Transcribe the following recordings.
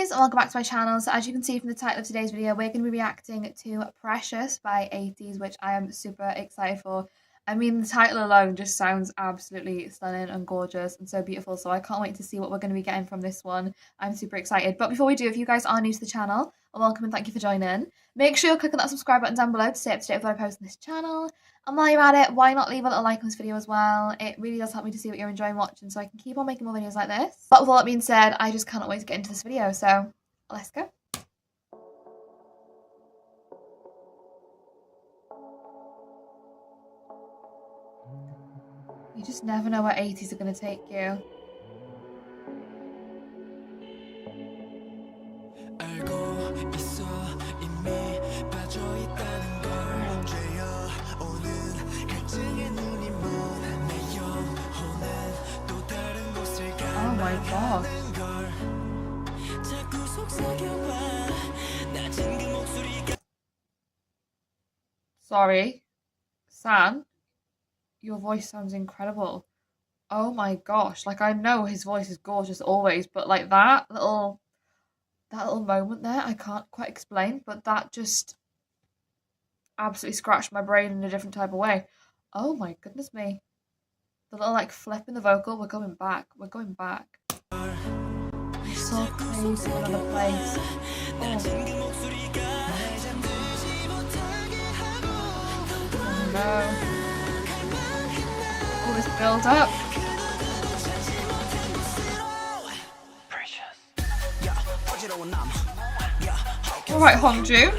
guys, and welcome back to my channel. So as you can see from the title of today's video, we're going to be reacting to Precious by Ateez, which I am super excited for. I mean, the title alone just sounds absolutely stunning and gorgeous and so beautiful, so I can't wait to see what we're going to be getting from this one. I'm super excited. But before we do, if you guys are new to the channel, welcome and thank you for joining. Make sure you click on that subscribe button down below to stay up to date with what I post on this channel. And while you're at it, why not leave a little like on this video as well? It really does help me to see what you're enjoying watching so I can keep on making more videos like this. But with all that being said, I just cannot wait to get into this video, so let's go. You just never know where 80s are going to take you. Oh my god. Sorry, San, your voice sounds incredible. Oh my gosh, like I know his voice is gorgeous always, but like that little moment there, I can't quite explain, but that just absolutely scratched my brain in a different type of way. Oh my goodness me. The little like flip in the vocal, we're going back. We're going back. I'm so crazy to another place. Oh. Oh no. All this build up. Alright, Hongju.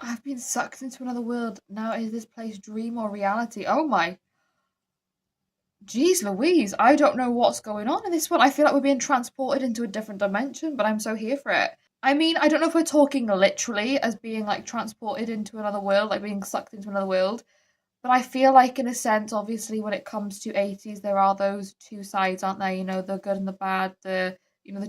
I've been sucked into another world. Now is this place dream or reality? Oh my. Jeez Louise, I don't know what's going on in this one. I feel like we're being transported into a different dimension, but I'm so here for it. I mean, I don't know if we're talking literally as being like transported into another world, like being sucked into another world. But I feel like in a sense, obviously, when it comes to 80s, there are those two sides, aren't there? You know, the good and the bad, the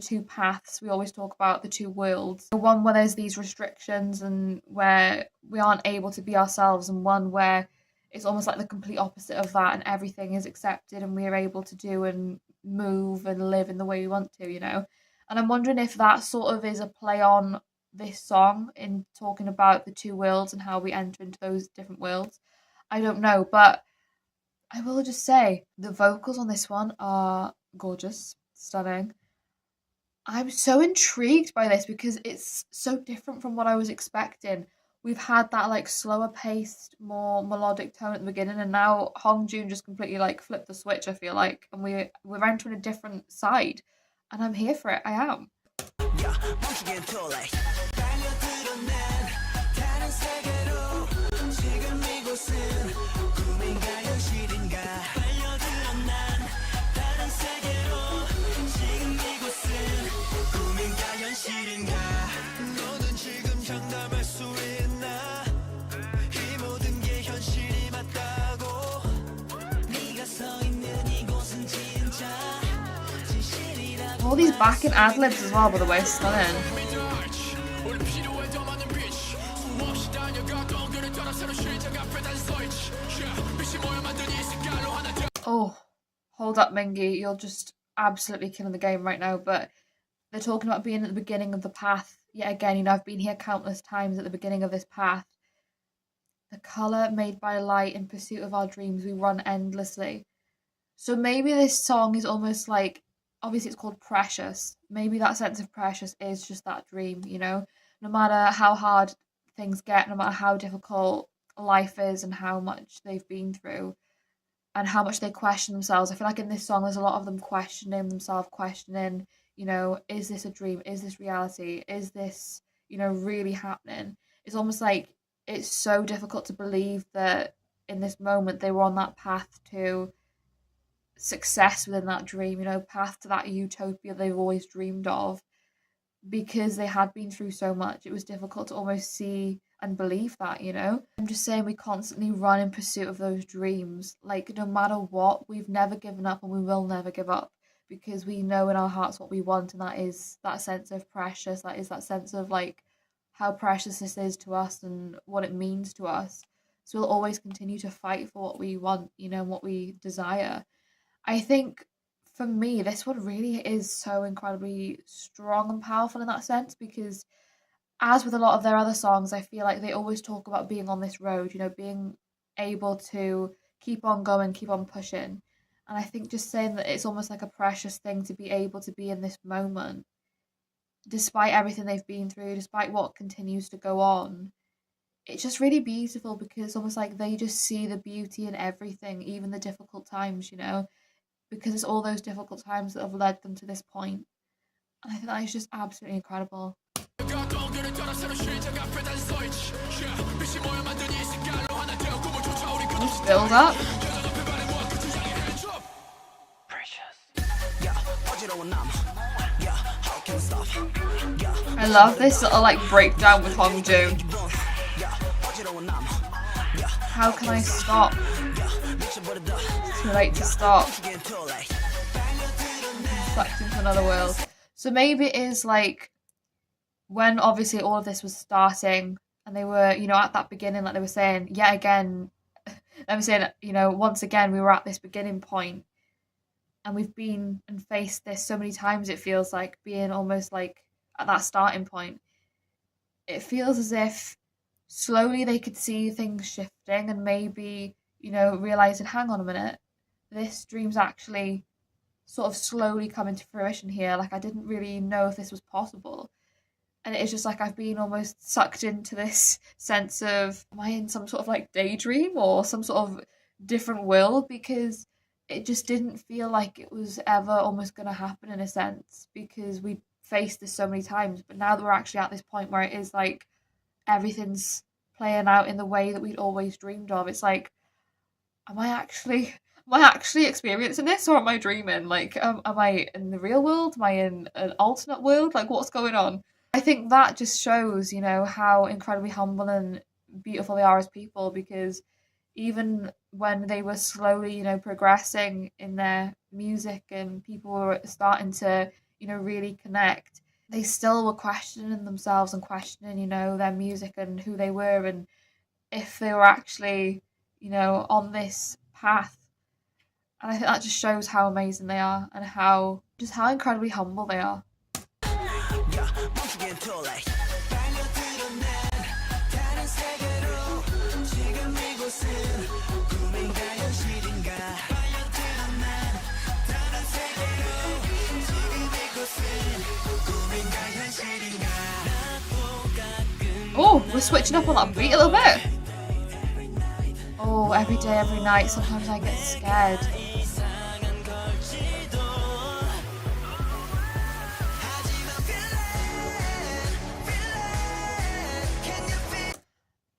two paths. We always talk about the two worlds. The one where there's these restrictions and where we aren't able to be ourselves, and one where it's almost like the complete opposite of that and everything is accepted and we are able to do and move and live in the way we want to, you know? And I'm wondering if that sort of is a play on this song in talking about the two worlds and how we enter into those different worlds. I don't know, but I will just say the vocals on this one are gorgeous, stunning. I'm so intrigued by this because it's so different from what I was expecting. We've had that like slower paced, more melodic tone at the beginning, and now Hong Joon just completely like flipped the switch, I feel like, and we're entering a different side, and I'm here for it. I am. All these back and ad-libs as well, by the way, stunning. Oh, hold up, Mingy. You're just absolutely killing the game right now. But they're talking about being at the beginning of the path. Yet again, you know, I've been here countless times at the beginning of this path. The colour made by light in pursuit of our dreams, we run endlessly. So maybe this song is almost like, obviously it's called Precious. Maybe that sense of precious is just that dream, you know? No matter how hard things get, no matter how difficult life is and how much they've been through and how much they question themselves. I feel like in this song there's a lot of them questioning themselves, questioning, you know, is this a dream? Is this reality? Is this, you know, really happening? It's almost like it's so difficult to believe that in this moment they were on that path to success within that dream, you know, path to that utopia they've always dreamed of, because they had been through so much. It was difficult to almost see and believe that, you know. I'm just saying we constantly run in pursuit of those dreams. Like, no matter what, we've never given up and we will never give up, because we know in our hearts what we want, and that is that sense of precious, that is that sense of like how precious this is to us and what it means to us. So we'll always continue to fight for what we want, what we desire. I think for me, this one really is so incredibly strong and powerful in that sense because, as with a lot of their other songs, I feel like they always talk about being on this road, being able to keep on going, keep on pushing. And I think just saying that it's almost like a precious thing to be able to be in this moment, despite everything they've been through, despite what continues to go on. It's just really beautiful because it's almost like they just see the beauty in everything, even the difficult times, because it's all those difficult times that have led them to this point. And I think that is just absolutely incredible. Just build up. I love this little breakdown with Hongju. How can I stop? It's too late to stop. Sucked into another world. So maybe it is when obviously all of this was starting and they were, at that beginning, like they were saying, yet again, they were saying, once again, we were at this beginning point and we've been and faced this so many times, it feels like being almost at that starting point. It feels as if slowly they could see things shifting and maybe, realising, hang on a minute, this dream's actually sort of slowly coming to fruition here. I didn't really know if this was possible. And it's just I've been almost sucked into this sense of, am I in some sort of daydream or some sort of different world? Because it just didn't feel like it was ever almost going to happen in a sense because we faced this so many times. But now that we're actually at this point where it is everything's playing out in the way that we'd always dreamed of, it's am I actually experiencing this or am I dreaming? Am I in the real world? Am I in an alternate world? What's going on? I think that just shows, how incredibly humble and beautiful they are as people because even when they were slowly, progressing in their music and people were starting to, really connect, they still were questioning themselves and questioning, their music and who they were and if they were actually, on this path. And I think that just shows how amazing they are and how incredibly humble they are. Oh, we're switching up on that beat a little bit. Oh, every day, every night, sometimes I get scared.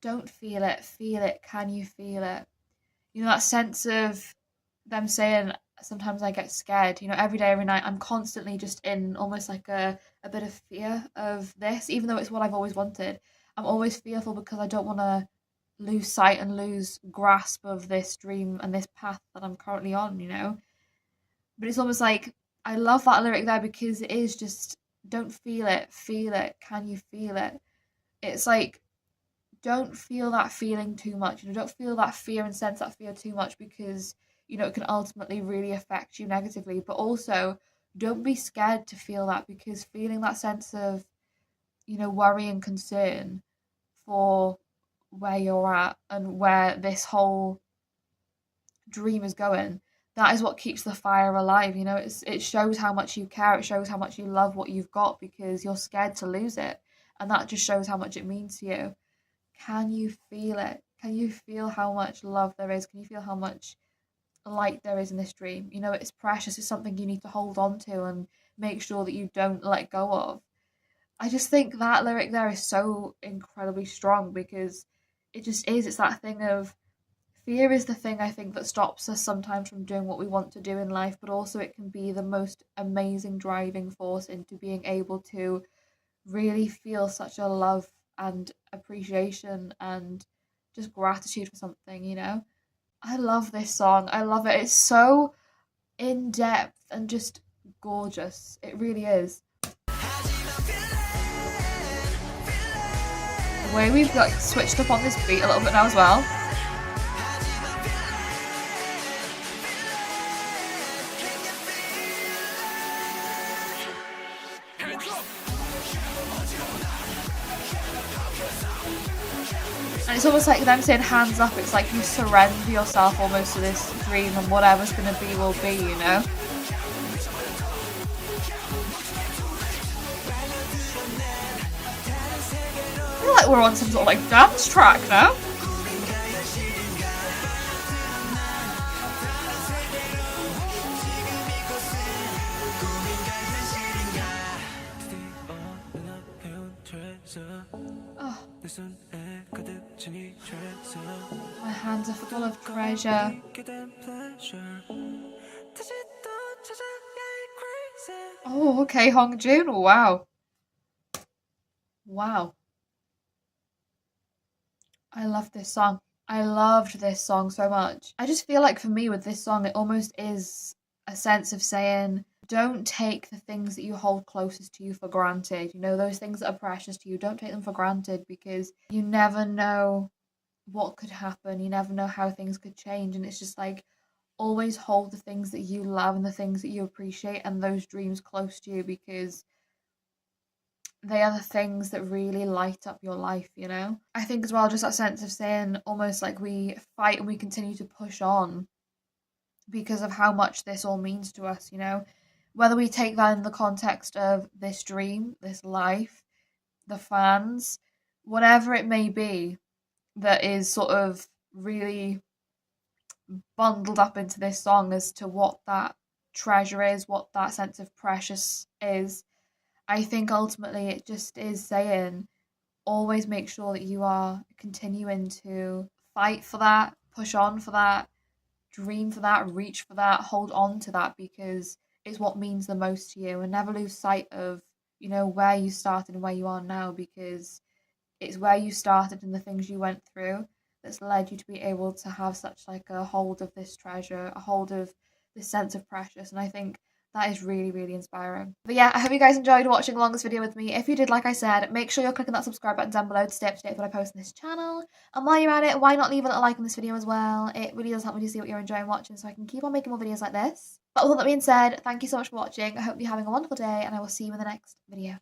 Don't feel it, can you feel it? That sense of them saying, sometimes I get scared, every day, every night, I'm constantly just in almost a bit of fear of this, even though it's what I've always wanted. I'm always fearful because I don't want to lose sight and lose grasp of this dream and this path that I'm currently on, But it's almost I love that lyric there because it is just, don't feel it, can you feel it? It's don't feel that feeling too much, don't feel that fear and sense that fear too much because, it can ultimately really affect you negatively. But also, don't be scared to feel that because feeling that sense of, worry and concern for where you're at and where this whole dream is going, that is what keeps the fire alive. It shows how much you care, it shows how much you love what you've got because you're scared to lose it, and that just shows how much it means to you. Can you feel it? Can you feel how much love there is? Can you feel how much light there is in this dream? It's precious, it's something you need to hold on to and make sure that you don't let go of. I just think that lyric there is so incredibly strong because it just is. It's that thing of fear is the thing I think that stops us sometimes from doing what we want to do in life, but also it can be the most amazing driving force into being able to really feel such a love and appreciation and just gratitude for something, I love this song. I love it. It's so in depth and just gorgeous. It really is. The way we've got switched up on this beat a little bit now as well. And it's almost like them saying hands up, it's like you surrender yourself almost to this dream and whatever's gonna be will be, you know? I feel like we're on some sort of like dance track now. Oh. My hands are full of treasure. Oh, okay, Hongjun. Wow. Wow. I love this song. I loved this song so much. I just feel like for me with this song, it almost is a sense of saying, don't take the things that you hold closest to you for granted. You know, those things that are precious to you, don't take them for granted because you never know what could happen. You never know how things could change. And it's just like, always hold the things that you love and the things that you appreciate and those dreams close to you because they are the things that really light up your life, you know? I think as well, just that sense of saying almost like we fight and we continue to push on because of how much this all means to us, you know? Whether we take that in the context of this dream, this life, the fans, whatever it may be that is sort of really bundled up into this song as to what that treasure is, what that sense of precious is. I think ultimately it just is saying always make sure that you are continuing to fight for that, push on for that, dream for that, reach for that, hold on to that because it's what means the most to you and never lose sight of, you know, where you started and where you are now because it's where you started and the things you went through that's led you to be able to have such like a hold of this treasure, a hold of this sense of precious. And I think that is really, really inspiring. But yeah, I hope you guys enjoyed watching along this video with me. If you did, like I said, make sure you're clicking that subscribe button down below to stay up to date with what I post on this channel. And while you're at it, why not leave a little like on this video as well? It really does help me to see what you're enjoying watching so I can keep on making more videos like this. But with all that being said, thank you so much for watching. I hope you're having a wonderful day and I will see you in the next video.